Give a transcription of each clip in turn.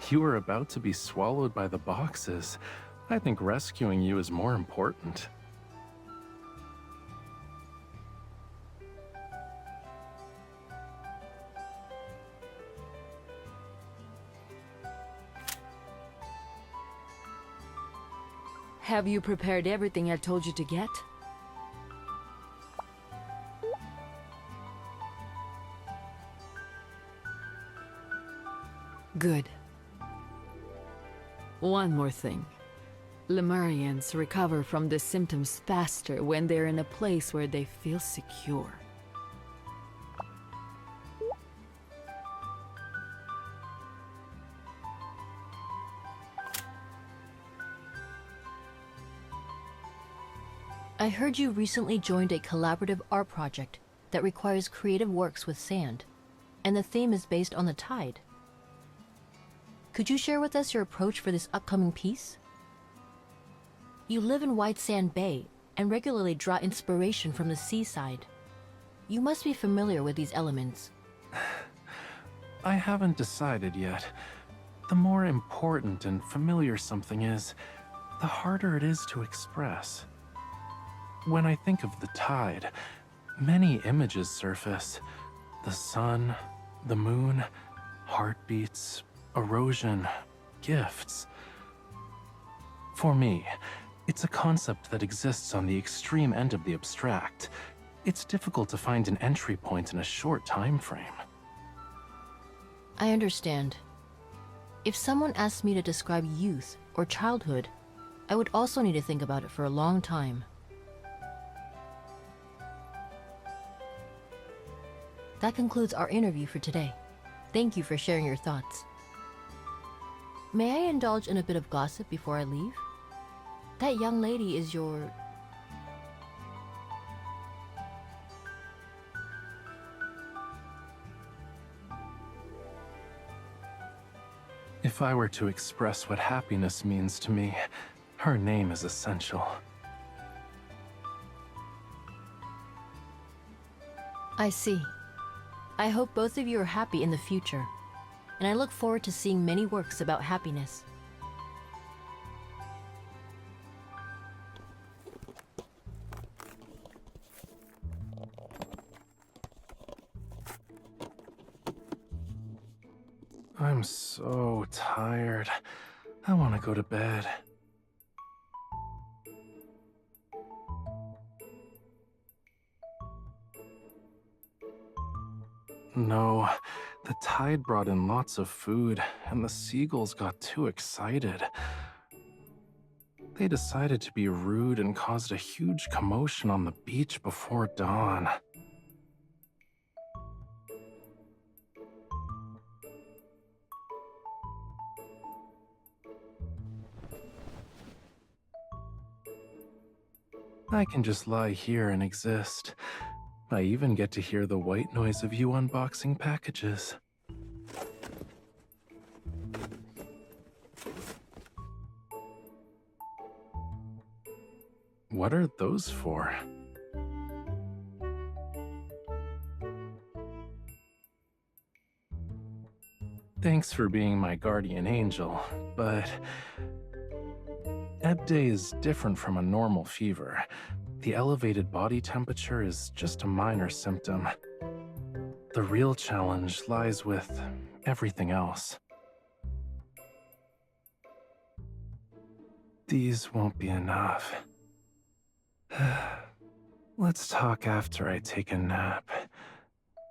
You were about to be swallowed by the boxes. I think rescuing you is more important. Have you prepared everything I told you to get? Good. One more thing. Lemurians recover from the symptoms faster when they're in a place where they feel secure. I heard you recently joined a collaborative art project that requires creative works with sand, and the theme is based on the tide. Could you share with us your approach for this upcoming piece? You live in White Sand Bay and regularly draw inspiration from the seaside. You must be familiar with these elements. I haven't decided yet. The more important and familiar something is, the harder it is to express. When I think of the tide, many images surface. The sun, the moon, heartbeats, erosion, gifts. For me, it's a concept that exists on the extreme end of the abstract. It's difficult to find an entry point in a short time frame. I understand. If someone asked me to describe youth or childhood, I would also need to think about it for a long time. That concludes our interview for today. Thank you for sharing your thoughts. May I indulge in a bit of gossip before I leave? That young lady is your... If I were to express what happiness means to me, her name is essential. I see. I hope both of you are happy in the future, and I look forward to seeing many works about happiness. I'm so tired. I want to go to bed. No, the tide brought in lots of food, and the seagulls got too excited. They decided to be rude and caused a huge commotion on the beach before dawn. I can just lie here and exist. I even get to hear the white noise of you unboxing packages. What are those for? Thanks for being my guardian angel, but Ebb Day is different from a normal fever. The elevated body temperature is just a minor symptom. The real challenge lies with everything else. These won't be enough. Let's talk after I take a nap.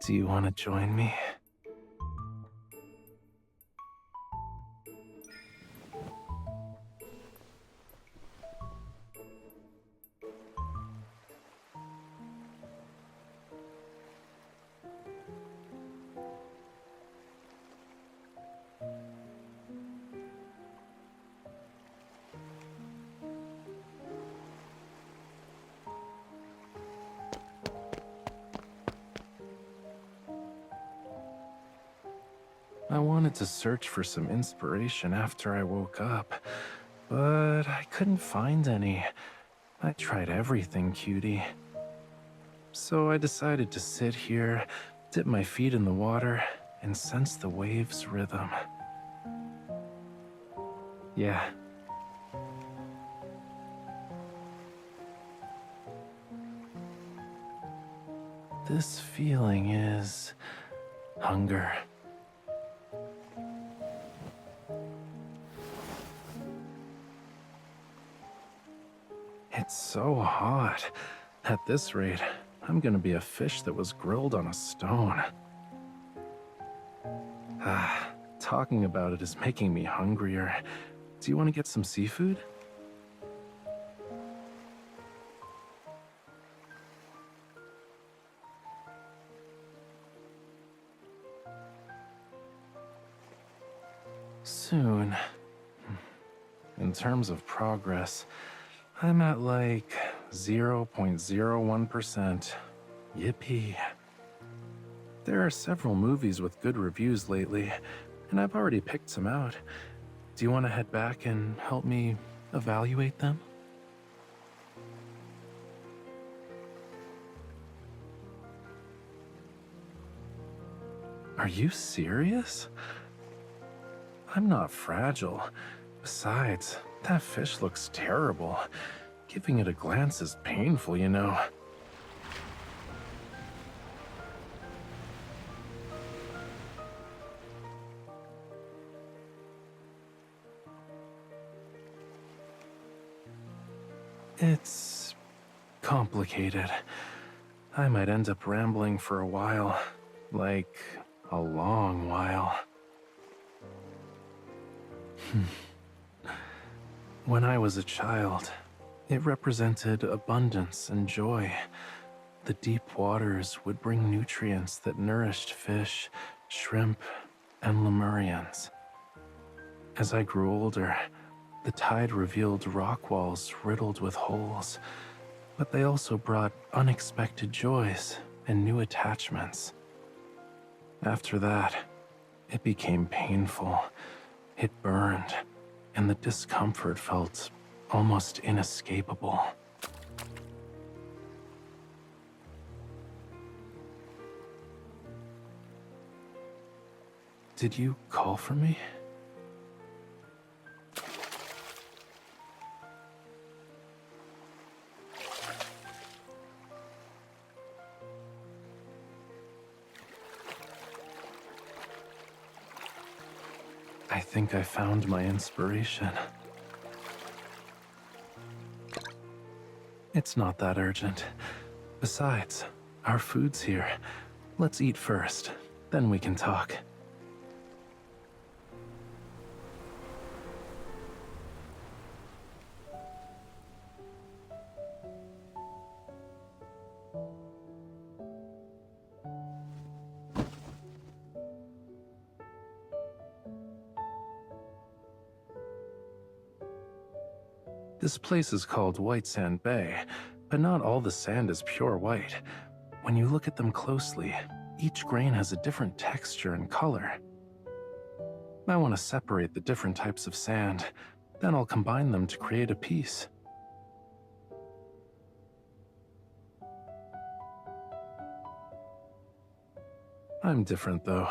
Do you want to join me? I wanted to search for some inspiration after I woke up, but I couldn't find any. I tried everything, cutie. So I decided to sit here, dip my feet in the water, and sense the waves' rhythm. Yeah. This feeling is hunger. It's so hot. At this rate, I'm gonna be a fish that was grilled on a stone. Talking about it is making me hungrier. Do you want to get some seafood? Soon. In terms of progress, I'm at like 0.01%. Yippee. There are several movies with good reviews lately, and I've already picked some out. Do you want to head back and help me evaluate them? Are you serious? I'm not fragile. Besides, that fish looks terrible. Giving it a glance is painful, you know. It's complicated. I might end up rambling for a while, like a long while. When I was a child, it represented abundance and joy. The deep waters would bring nutrients that nourished fish, shrimp, and lemurians. As I grew older, the tide revealed rock walls riddled with holes, but they also brought unexpected joys and new attachments. After that, it became painful. It burned, and the discomfort felt almost inescapable. Did you call for me? I think I found my inspiration. It's not that urgent. Besides, our food's here. Let's eat first, then we can talk. This place is called White Sand Bay, but not all the sand is pure white. When you look at them closely, each grain has a different texture and color. I want to separate the different types of sand, then I'll combine them to create a piece. I'm different, though.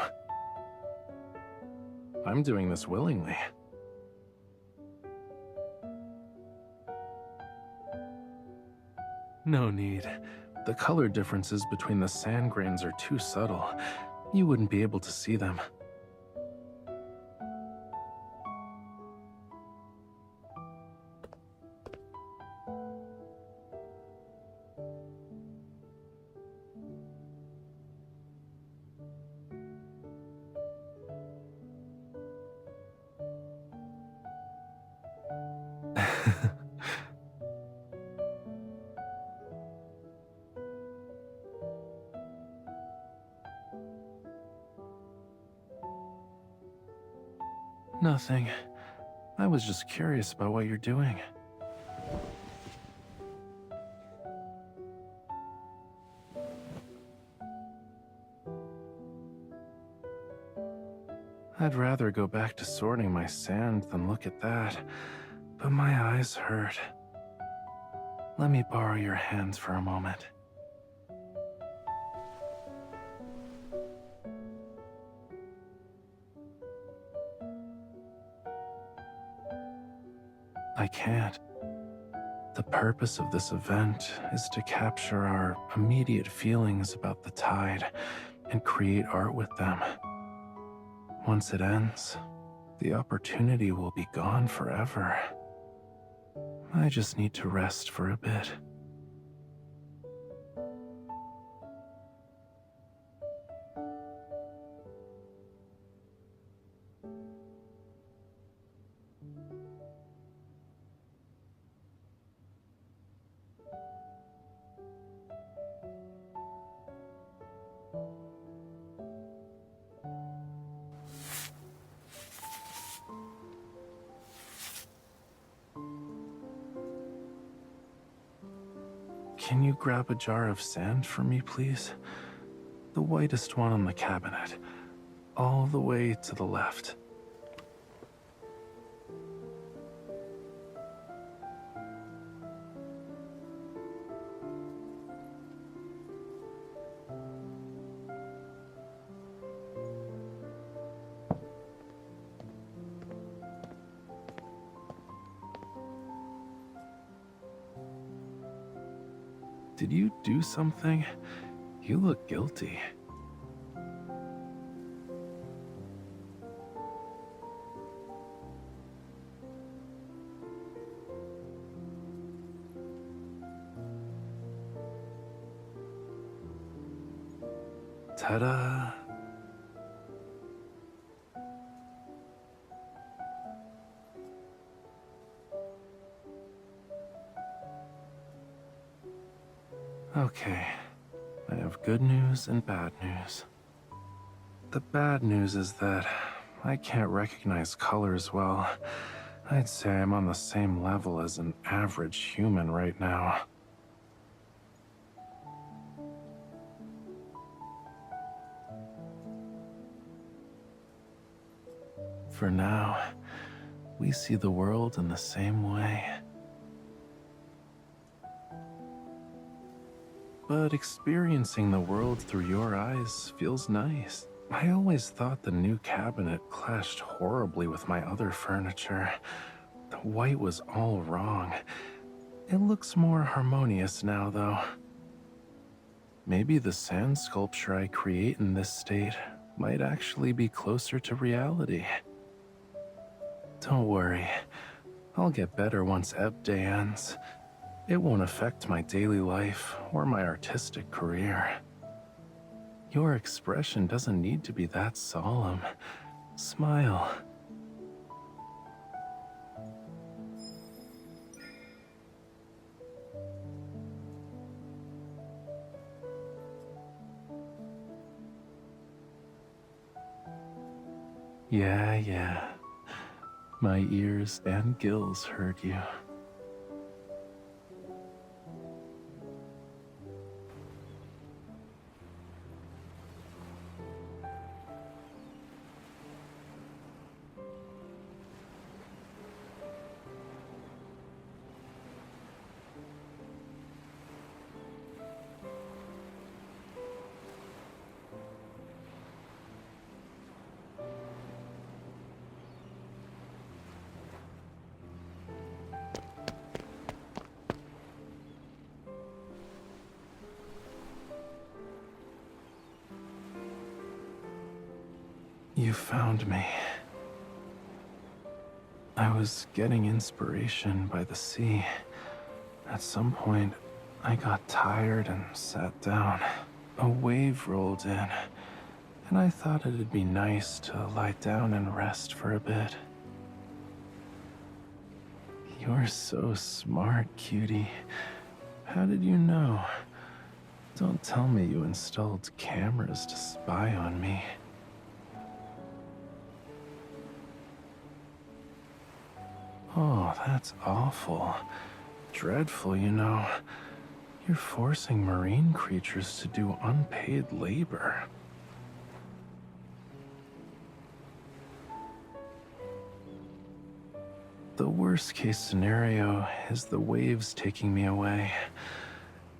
I'm doing this willingly. No need. The color differences between the sand grains are too subtle. You wouldn't be able to see them. Nothing. I was just curious about what you're doing. I'd rather go back to sorting my sand than look at that, but my eyes hurt. Let me borrow your hands for a moment. I can't. The purpose of this event is to capture our immediate feelings about the tide and create art with them. Once it ends, the opportunity will be gone forever. I just need to rest for a bit. Can you grab a jar of sand for me, please? The whitest one on the cabinet, all the way to the left. Did you do something? You look guilty. Ta-da! Okay, I have good news and bad news. The bad news is that I can't recognize colors well. I'd say I'm on the same level as an average human right now. For now, we see the world in the same way. But experiencing the world through your eyes feels nice. I always thought the new cabinet clashed horribly with my other furniture. The white was all wrong. It looks more harmonious now, though. Maybe the sand sculpture I create in this state might actually be closer to reality. Don't worry, I'll get better once Ebb Day ends. It won't affect my daily life or my artistic career. Your expression doesn't need to be that solemn. Smile. Yeah. My ears and gills heard you. You found me. I was getting inspiration by the sea. At some point, I got tired and sat down. A wave rolled in, and I thought it'd be nice to lie down and rest for a bit. You're so smart, cutie. How did you know? Don't tell me you installed cameras to spy on me. Oh, that's awful. Dreadful, you know. You're forcing marine creatures to do unpaid labor. The worst case scenario is the waves taking me away.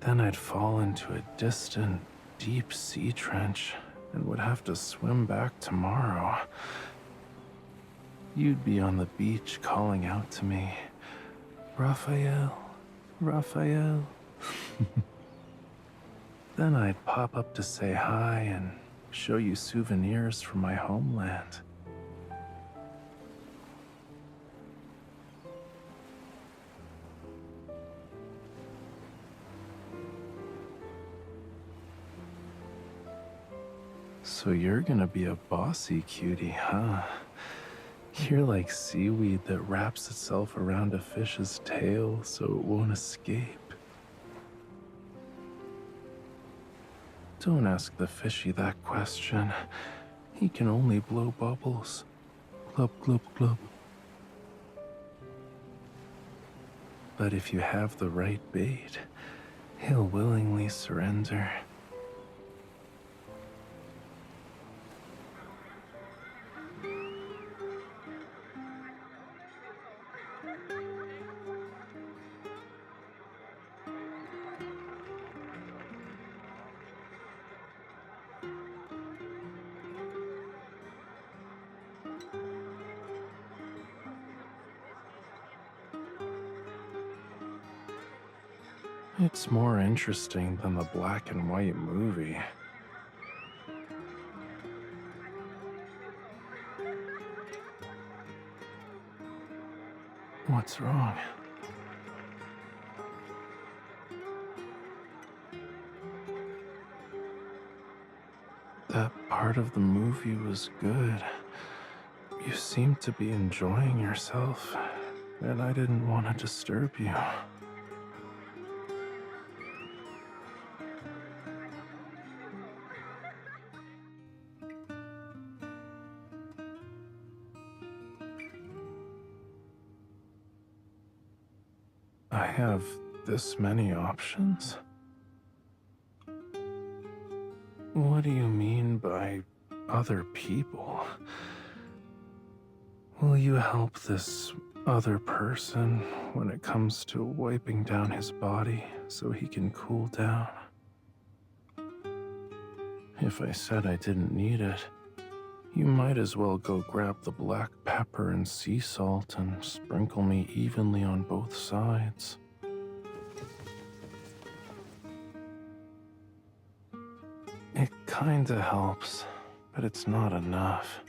Then I'd fall into a distant, deep sea trench and would have to swim back tomorrow. You'd be on the beach calling out to me, Raphael, Raphael. Then I'd pop up to say hi and show you souvenirs from my homeland. So you're gonna be a bossy cutie, huh? You're like seaweed that wraps itself around a fish's tail so it won't escape. Don't ask the fishy that question. He can only blow bubbles. Glub, glub, glub. But if you have the right bait, he'll willingly surrender. It's more interesting than the black and white movie. What's wrong? That part of the movie was good. You seemed to be enjoying yourself, and I didn't want to disturb you. I have this many options? What do you mean by other people? Will you help this other person when it comes to wiping down his body so he can cool down? If I said I didn't need it, you might as well go grab the black pepper and sea salt and sprinkle me evenly on both sides. It kinda helps, but it's not enough.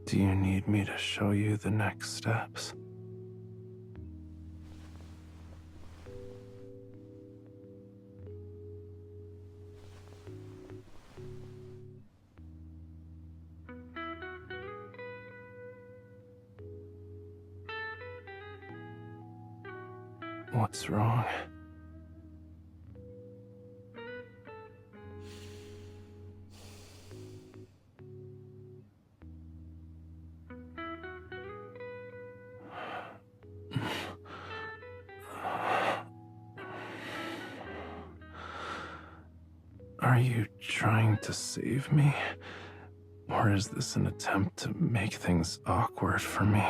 Do you need me to show you the next steps? What's wrong? Are you trying to save me? Or is this an attempt to make things awkward for me?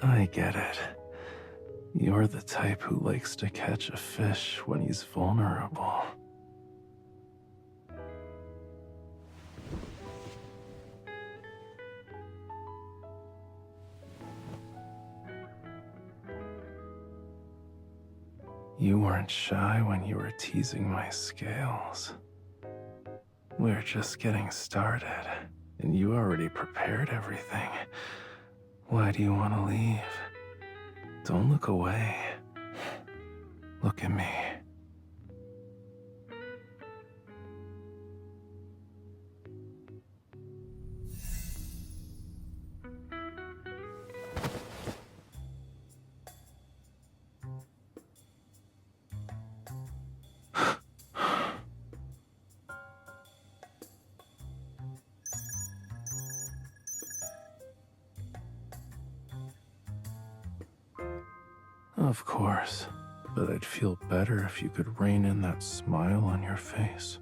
I get it. You're the type who likes to catch a fish when he's vulnerable. You weren't shy when you were teasing my scales. We're just getting started, and you already prepared everything. Why do you want to leave? Don't look away. Look at me. Of course, but I'd feel better if you could rein in that smile on your face.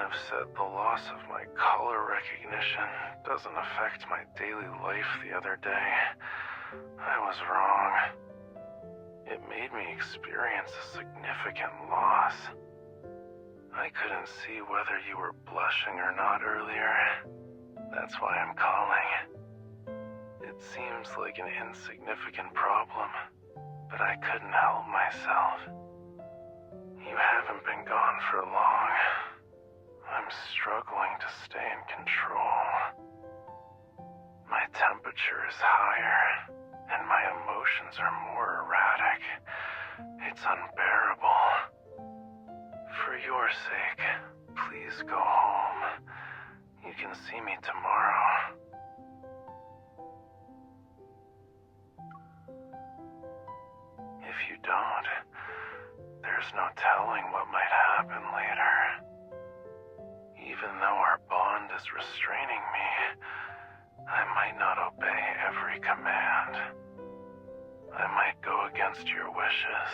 have said the loss of my color recognition doesn't affect my daily life the other day, I was wrong. It made me experience a significant loss. I couldn't see whether you were blushing or not earlier. That's why I'm calling. It seems like an insignificant problem, but I couldn't help myself. You haven't been gone for long. I'm struggling to stay in control. My temperature is higher, and my emotions are more erratic. It's unbearable. For your sake, please go home. You can see me tomorrow. If you don't, there's no telling what might happen later. Even though our bond is restraining me, I might not obey every command. I might go against your wishes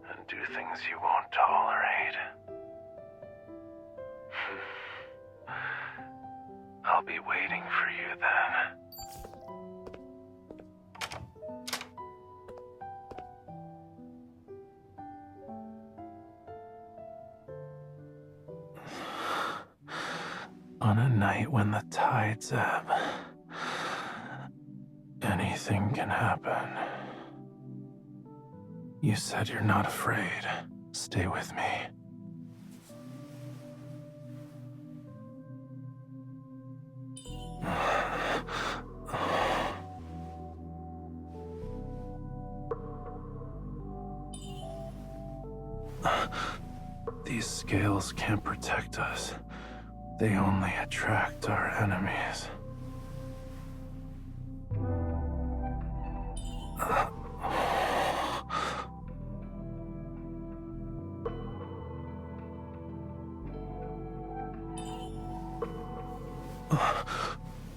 and do things you won't tolerate. I'll be waiting for you then. On a night when the tides ebb, anything can happen. You said you're not afraid. Stay with me. These scales can't protect us. They only attract our enemies.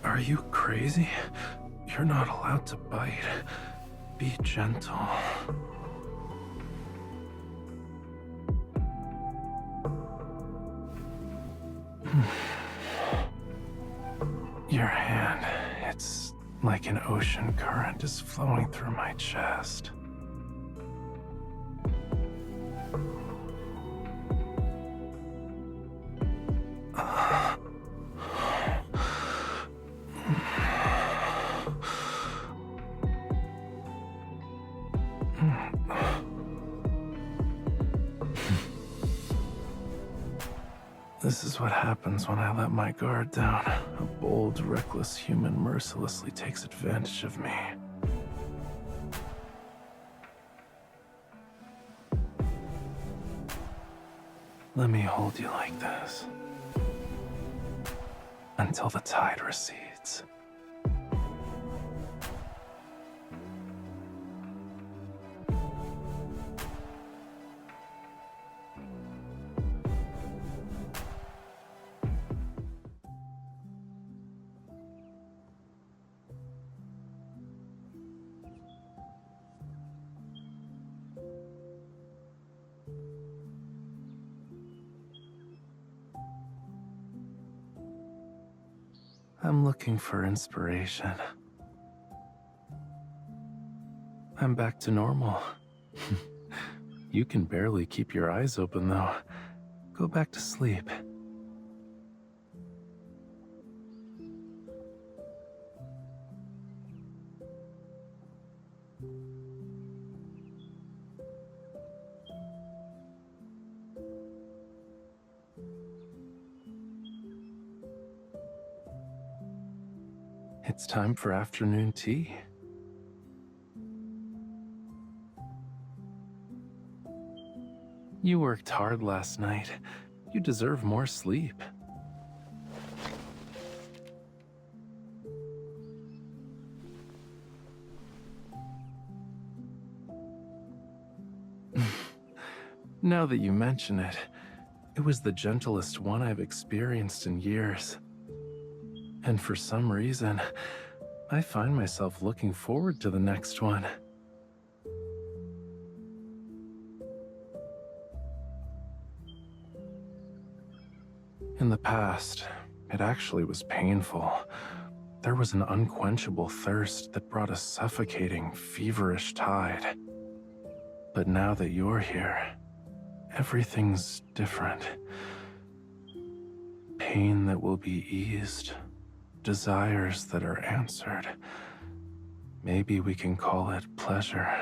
Are you crazy? You're not allowed to bite. Be gentle. Your hand, it's like an ocean current is flowing through my chest. This is what happens when I let my guard down. A bold, reckless human mercilessly takes advantage of me. Let me hold you like this until the tide recedes. I'm looking for inspiration. I'm back to normal. You can barely keep your eyes open, though. Go back to sleep. It's time for afternoon tea. You worked hard last night. You deserve more sleep. Now that you mention it, it was the gentlest one I've experienced in years. And for some reason, I find myself looking forward to the next one. In In the past, it actually was painful. There was an unquenchable thirst that brought a suffocating, feverish tide. But now that you're here, everything's different. Pain that will be eased, desires that are answered. Maybe we can call it pleasure.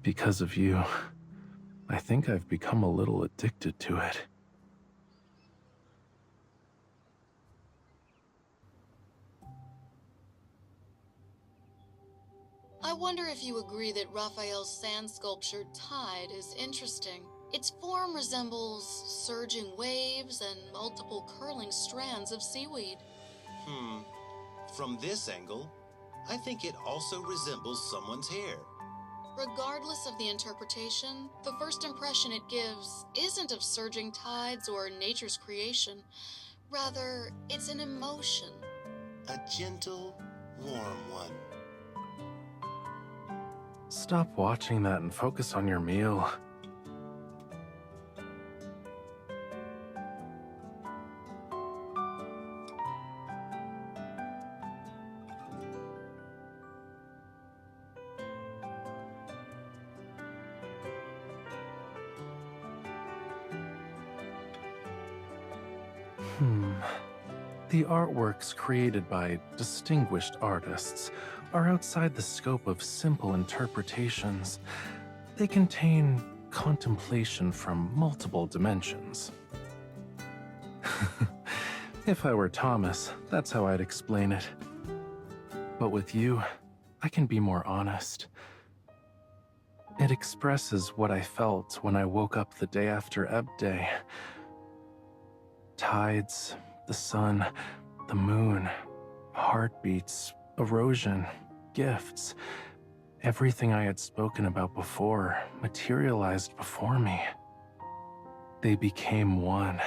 Because of you, I think I've become a little addicted to it. I wonder if you agree that Raphael's sand sculpture Tide is interesting. Its form resembles surging waves and multiple curling strands of seaweed. From this angle, I think it also resembles someone's hair. Regardless of the interpretation, the first impression it gives isn't of surging tides or nature's creation. Rather, it's an emotion. A gentle, warm one. Stop watching that and focus on your meal. The artworks created by distinguished artists are outside the scope of simple interpretations. They contain contemplation from multiple dimensions. If I were Thomas, that's how I'd explain it. But with you, I can be more honest. It expresses what I felt when I woke up the day after Ebb Day. Tides, the sun, the moon, heartbeats, erosion, gifts. Everything I had spoken about before materialized before me. They became one,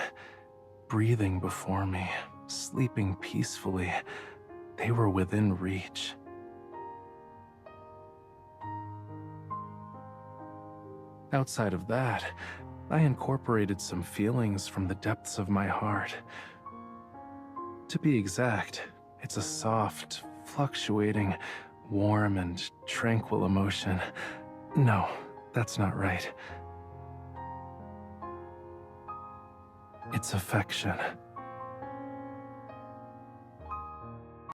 breathing before me, sleeping peacefully. They were within reach. Outside of that, I incorporated some feelings from the depths of my heart. To be exact, it's a soft, fluctuating, warm and tranquil emotion. No, that's not right. It's affection.